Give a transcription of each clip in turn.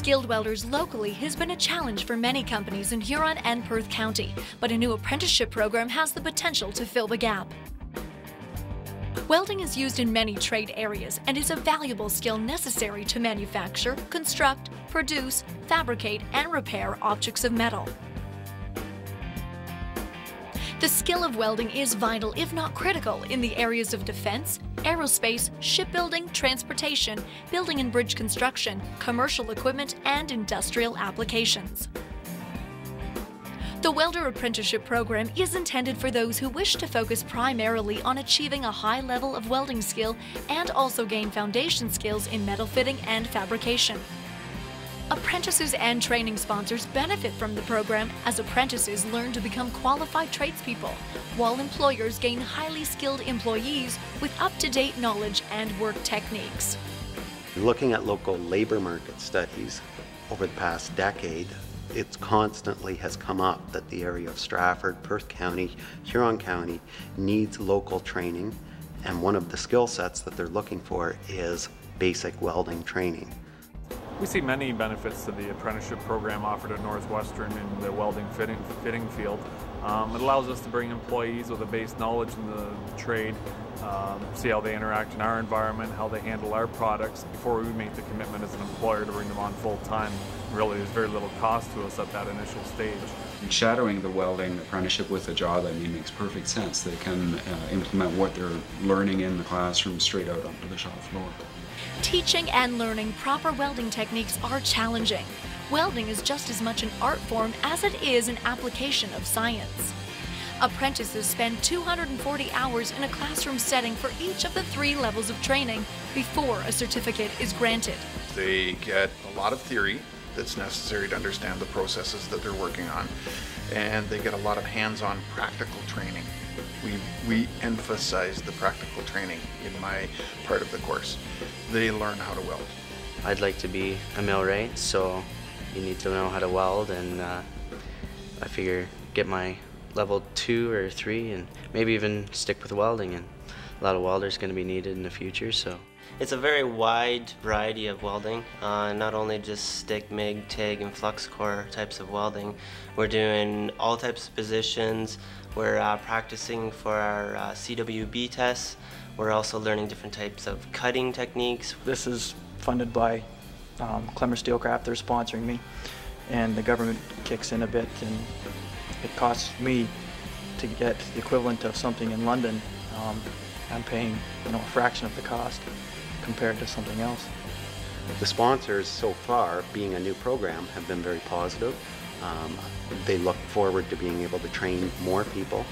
skilled welders locally has been a challenge for many companies in Huron and Perth County, but a new apprenticeship program has the potential to fill the gap. Welding is used in many trade areas and is a valuable skill necessary to manufacture, construct, produce, fabricate, and repair objects of metal. The skill of welding is vital, if not critical, in the areas of defense, aerospace, shipbuilding, transportation, building and bridge construction, commercial equipment, and industrial applications. The Welder Apprenticeship program is intended for those who wish to focus primarily on achieving a high level of welding skill and also gain foundation skills in metal fitting and fabrication. Apprentices and training sponsors benefit from the program as apprentices learn to become qualified tradespeople, while employers gain highly skilled employees with up-to-date knowledge and work techniques. Looking at local labor market studies over the past decade, it constantly has come up that the area of Stratford, Perth County, Huron County needs local training, and one of the skill sets that they're looking for is basic welding training. We see many benefits to the apprenticeship program offered at Northwestern in the welding fitting field. It allows us to bring employees with a base knowledge in the trade, see how they interact in our environment, how they handle our products before we make the commitment as an employer to bring them on full time. Really, there's very little cost to us at that initial stage. Shadowing the welding apprenticeship with a job, I mean, makes perfect sense. They can implement what they're learning in the classroom straight out onto the shop floor. Teaching and learning proper welding techniques are challenging. Welding is just as much an art form as it is an application of science. Apprentices spend 240 hours in a classroom setting for each of the 3 levels of training before a certificate is granted. They get a lot of theory that's necessary to understand the processes that they're working on, and they get a lot of hands-on practical training. We emphasize the practical training in my part of the course. They learn how to weld. I'd like to be a millwright, so you need to know how to weld, and I figure get my level 2 or 3 and maybe even stick with welding, and a lot of welders going to be needed in the future. So it's a very wide variety of welding, not only just stick, MIG, TIG, and flux core types of welding. We're doing all types of positions. We're practicing for our CWB tests. We're also learning different types of cutting techniques. This is funded by Clemmer Steelcraft. They're sponsoring me, and the government kicks in a bit, and it costs me to get the equivalent of something in London. I'm paying a fraction of the cost compared to something else. The sponsors so far, being a new program, have been very positive. They look forward to being able to train more people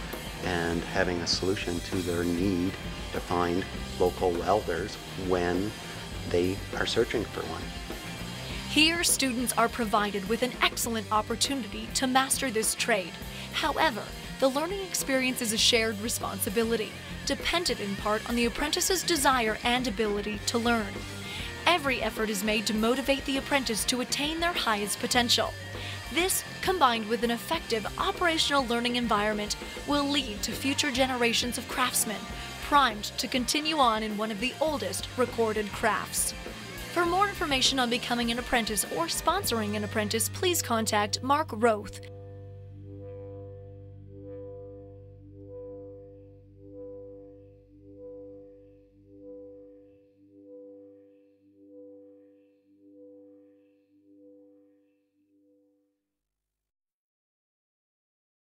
and having a solution to their need to find local welders when they are searching for one. Here, students are provided with an excellent opportunity to master this trade. However, the learning experience is a shared responsibility, dependent in part on the apprentice's desire and ability to learn. Every effort is made to motivate the apprentice to attain their highest potential. This, combined with an effective operational learning environment, will lead to future generations of craftsmen, primed to continue on in one of the oldest recorded crafts. For more information on becoming an apprentice or sponsoring an apprentice, please contact Mark Roth,